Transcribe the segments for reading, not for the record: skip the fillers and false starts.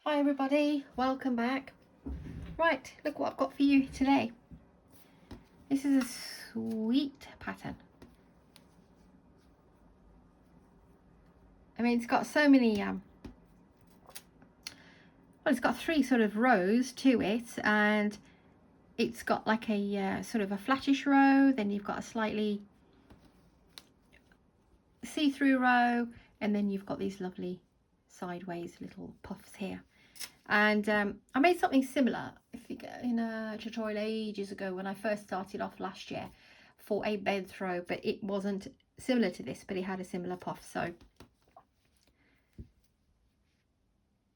Hi everybody, welcome back. Right, look what I've got for you today. This is a sweet pattern. I mean, it's got so many, well, it's got 3 sort of rows to it, and it's got like a sort of a flattish row, then you've got a slightly see-through row, and then you've got these lovely sideways little puffs here. And I made something similar in a tutorial ages ago when I first started off last year for a bed throw, but it wasn't similar to this, but it had a similar puff. So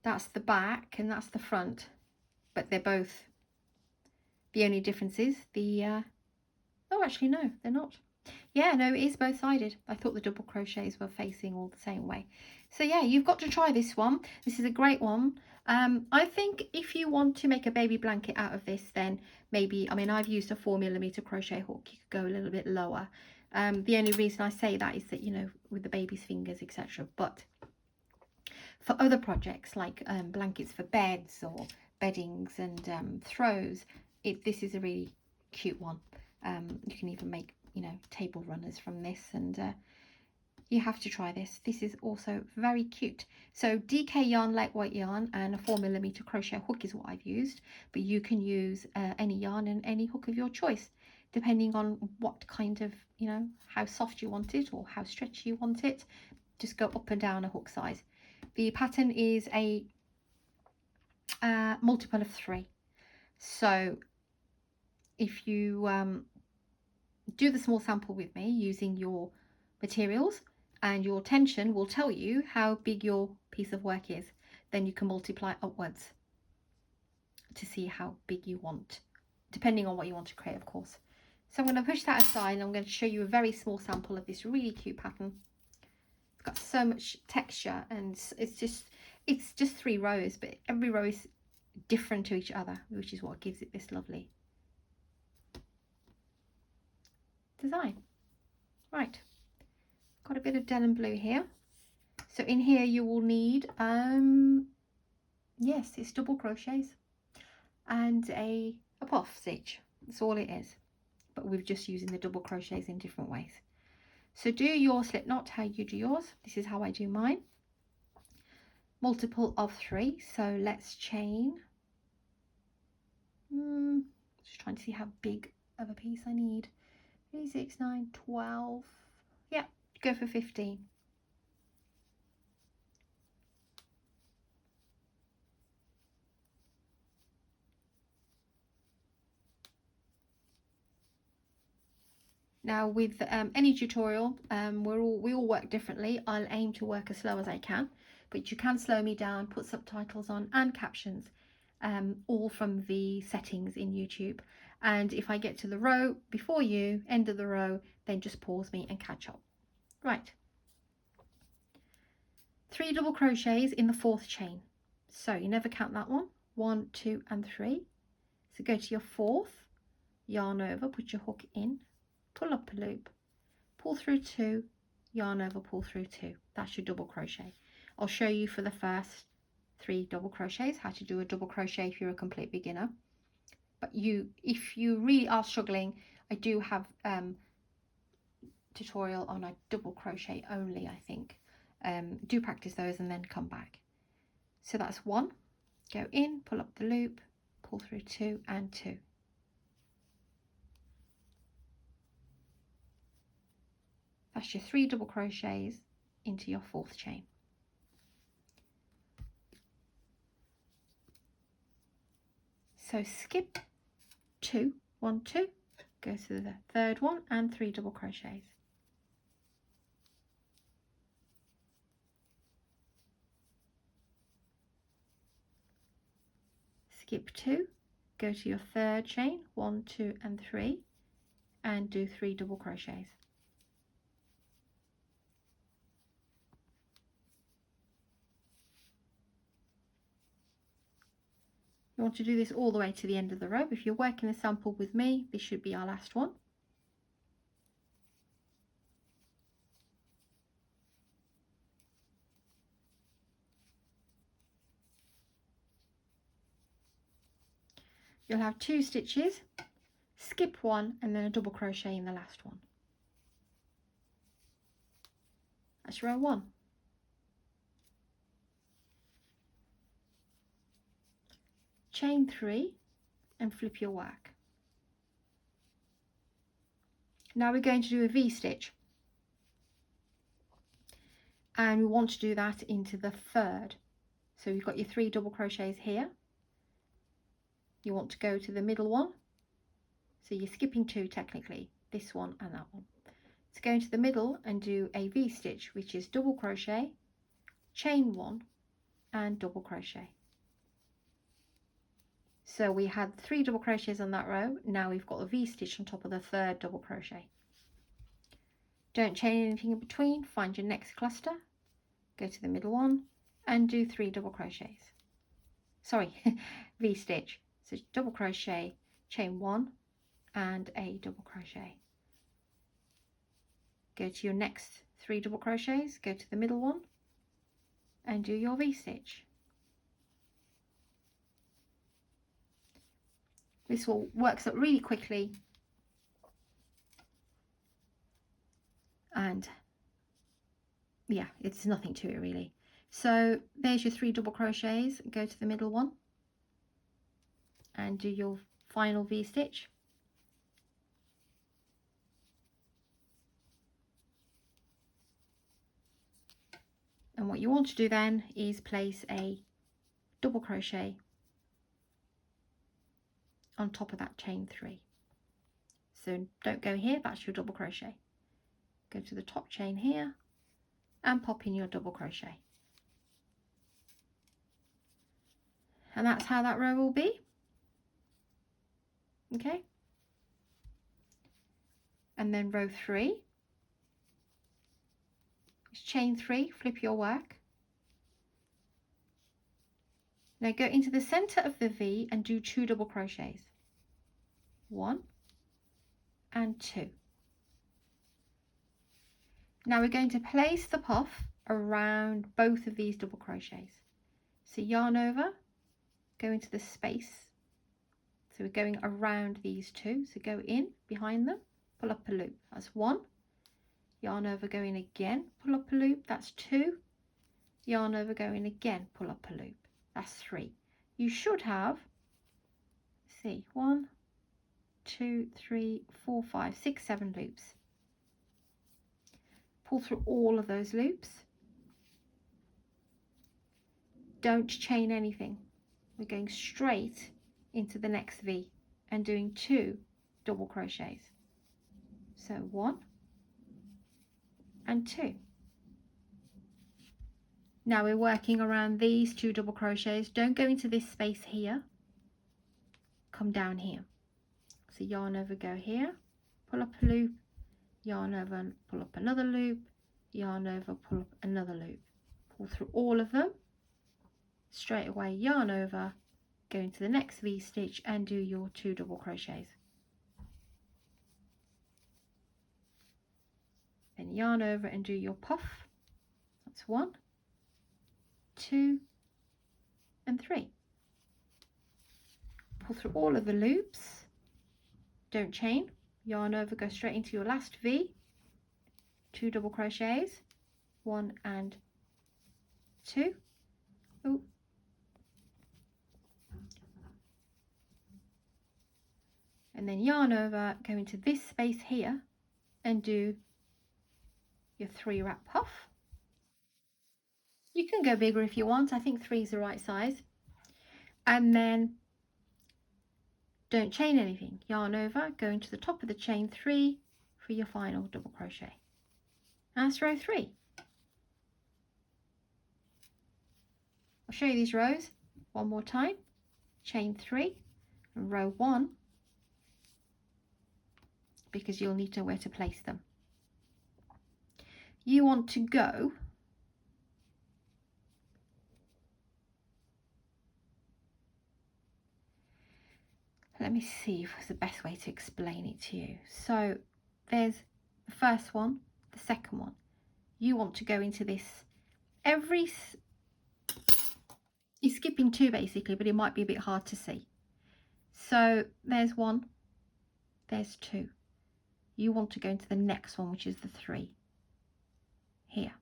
that's the back and that's the front, but they're both, the only difference is the oh, actually no, they're not. Yeah, no, it is both sided. I thought the double crochets were facing all the same way. So yeah, you've got to try this one. This is a great one. I think if you want to make a baby blanket out of this, then maybe, I mean, I've used a 4mm crochet hook. You could go a little bit lower. The only reason I say that is that, you know, with the baby's fingers, etc. But for other projects like blankets for beds or beddings and throws, this is a really cute one. You can even make, you know, table runners from this, and you have to try this. This is also very cute. So DK yarn, lightweight yarn, and a 4mm crochet hook is what I've used, but you can use any yarn and any hook of your choice, depending on what kind of, you know, how soft you want it or how stretchy you want it. Just go up and down a hook size. The pattern is a multiple of 3. So if you do the small sample with me using your materials, and your tension will tell you how big your piece of work is. Then you can multiply upwards to see how big you want, depending on what you want to create, of course. So I'm going to push that aside, and I'm going to show you a very small sample of this really cute pattern. It's got so much texture, and it's just 3 rows, but every row is different to each other, which is what gives it this lovely design. Right, got a bit of denim blue here. So in here you will need yes, it's double crochets and a puff stitch. That's all it is, but we're just using the double crochets in different ways. So do your slip knot how you do yours. This is how I do mine. Multiple of 3. So let's chain. Just trying to see how big of a piece I need. 3, 6, 9, 12. Yeah, go for 15. Now with any tutorial, we all work differently. I'll aim to work as slow as I can, but you can slow me down, put subtitles on and captions, all from the settings in YouTube. And if I get to the row before you, end of the row, then just pause me and catch up. Right. 3 double crochets in the 4th chain. So you never count that one. 1, 2 and 3. So go to your 4th, yarn over, put your hook in, pull up a loop, pull through 2, yarn over, pull through 2. That's your double crochet. I'll show you for the first 3 double crochets how to do a double crochet if you're a complete beginner. But if you really are struggling, I do have tutorial on a double crochet only, I think. Do practice those and then come back. So that's 1. Go in, pull up the loop, pull through 2 and 2. That's your 3 double crochets into your 4th chain. So skip 2, 1, 2, go to the 3rd one and 3 double crochets. Skip 2, go to your 3rd chain, 1, 2 and 3, and do 3 double crochets. You want to do this all the way to the end of the row. If you're working the sample with me, this should be our last one. you'll have 2 stitches, skip 1 and then a double crochet in the last one. That's row 1. Chain 3 and flip your work. Now we're going to do a V-stitch, and we want to do that into the 3rd. So you've got your 3 double crochets here. You want to go to the middle one, so you're skipping 2 technically, this one and that one. So go into the middle and do a V-stitch, which is double crochet, chain 1 and double crochet. So we had 3 double crochets on that row. Now we've got a V-stitch on top of the 3rd double crochet. Don't chain anything in between. Find your next cluster, go to the middle one and do 3 double crochets. Sorry, V-stitch. So double crochet, chain 1 and a double crochet. Go to your next 3 double crochets, go to the middle one and do your V-stitch. This will works up really quickly, and yeah, it's nothing to it really. So there's your 3 double crochets. Go to the middle one and do your final V-stitch. And what you want to do then is place a double crochet on top of that chain 3. So don't go here, that's your double crochet. Go to the top chain here and pop in your double crochet. And that's how that row will be. Okay. And then row 3 is chain 3, flip your work. Now go into the center of the V and do 2 double crochets. 1 and 2. Now we're going to place the puff around both of these double crochets. So yarn over, go into the space. So we're going around these 2. So go in behind them, pull up a loop. That's 1. Yarn over, go in again, pull up a loop. That's 2. Yarn over, go in again, pull up a loop. That's 3. You should have, let's see, 1, 2, 3, 4, 5, 6, 7 loops. Pull through all of those loops. Don't chain anything. We're going straight into the next V and doing 2 double crochets. So 1 and 2. Now we're working around these 2 double crochets. Don't go into this space here. Come down here. So yarn over, go here, pull up a loop, yarn over and pull up another loop, yarn over, pull up another loop. Pull through all of them. Straight away yarn over, go into the next V-stitch and do your 2 double crochets. Then yarn over and do your puff. That's 1, 2 and 3. Pull through all of the loops, don't chain, yarn over, go straight into your last V, 2 double crochets, 1 and 2. Ooh. And then yarn over, go into this space here and do your 3 wrap puff. You can go bigger if you want. I think 3 is the right size. And then don't chain anything. Yarn over, go into the top of the chain 3 for your final double crochet. And that's row 3. I'll show you these rows one more time. Chain 3 and row 1, because you'll need to know where to place them. You want to go let me see if it's the best way to explain it to you. So there's the first one, the second one. You want to go into this you're skipping 2 basically, but it might be a bit hard to see. So there's 1, there's 2. You want to go into the next one, which is the 3 here.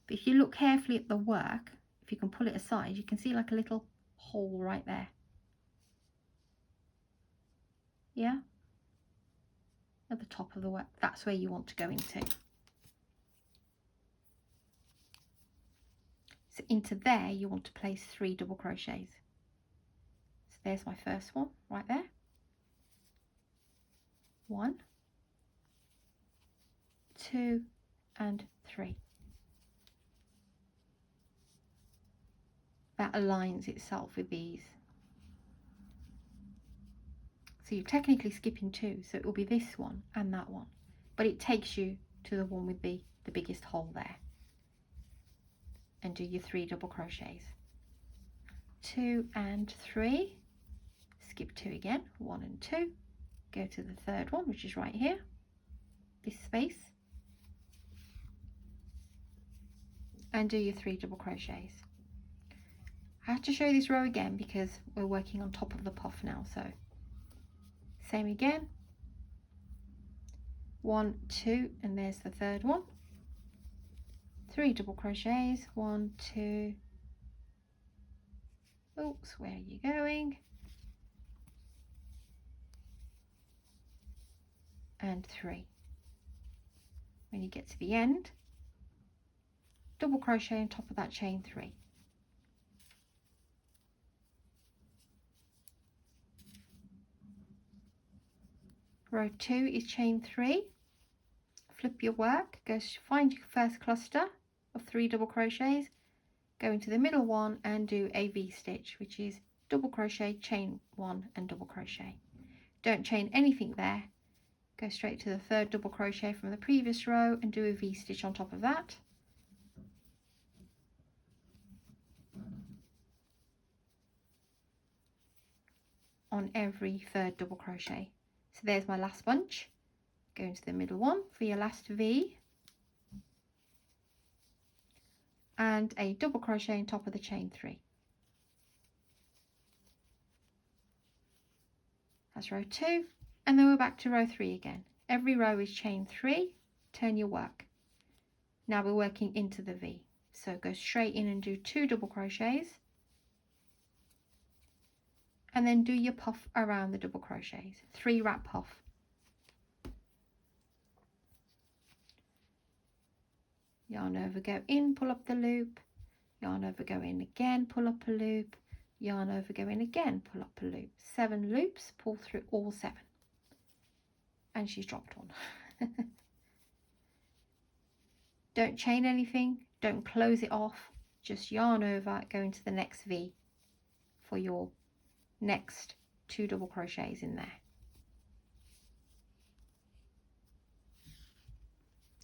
But if you look carefully at the work, if you can pull it aside, you can see like a little hole right there. Yeah, at the top of the work, that's where you want to go into. So into there you want to place 3 double crochets. So there's my first one right there. 1, 2 and 3. That aligns itself with these. So you're technically skipping 2, so it will be this one and that one, but it takes you to the one with the biggest hole there. And do your 3 double crochets. 2 and 3, skip 2 again, 1 and 2, go to the third one, which is right here, this space, and do your 3 double crochets. I have to show you this row again because we're working on top of the puff now, so same again, 1, 2, and there's the third one, 3 double crochets, 1, 2, oops, where are you going, and 3. When you get to the end, double crochet on top of that chain 3. Row 2 is chain 3, flip your work, go find your first cluster of 3 double crochets, go into the middle one and do a V-stitch, which is double crochet, chain 1 and double crochet. Don't chain anything there, go straight to the 3rd double crochet from the previous row and do a V-stitch on top of that. On every 3rd double crochet. So there's my last bunch. Go into the middle one for your last V and a double crochet on top of the chain 3. That's row 2, and then we're back to row 3 again. Every row is chain 3, turn your work. Now we're working into the V, so go straight in and do 2 double crochets and then do your puff around the double crochets, 3 wrap puff. Yarn over, go in, pull up the loop, yarn over, go in again, pull up a loop, yarn over, go in again, pull up a loop. 7 loops, pull through all 7. And she's dropped one. Don't chain anything, don't close it off, just yarn over, go into the next V for your next 2 double crochets in there.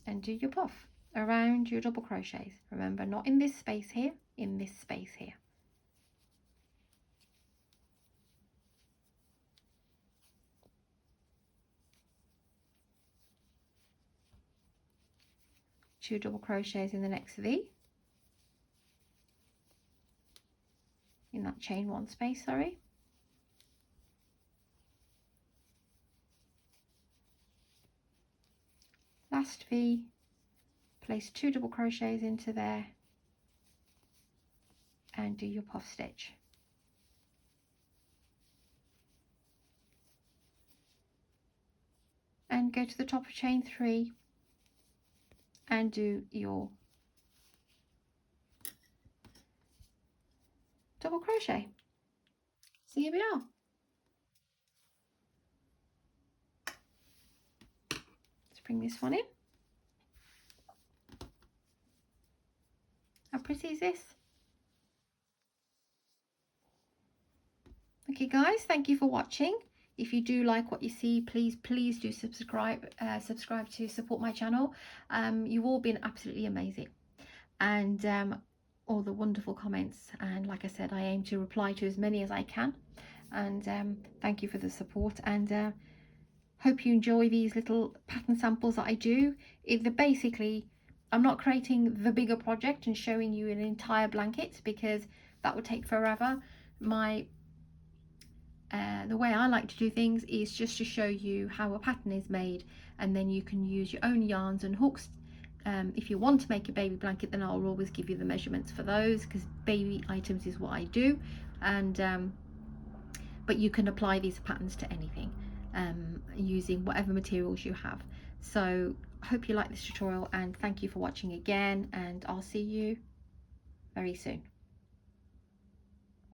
And do your puff around your double crochets. Remember, not in this space here, in this space here. Two double crochets in the next V, in that chain 1 space, sorry. Last V, place 2 double crochets into there and do your puff stitch. And go to the top of chain 3 and do your double crochet. So here we are. Let's bring this one in. How pretty is this? Okay guys, thank you for watching. If you do like what you see, please do subscribe to support my channel. You've all been absolutely amazing, and all the wonderful comments, and like I said, I aim to reply to as many as I can, and thank you for the support, and hope you enjoy these little pattern samples that I do. Basically, I'm not creating the bigger project and showing you an entire blanket because that would take forever. My the way I like to do things is just to show you how a pattern is made, and then you can use your own yarns and hooks. If you want to make a baby blanket, then I'll always give you the measurements for those, because baby items is what I do. And but you can apply these patterns to anything using whatever materials you have. So I hope you like this tutorial, and thank you for watching again, and I'll see you very soon.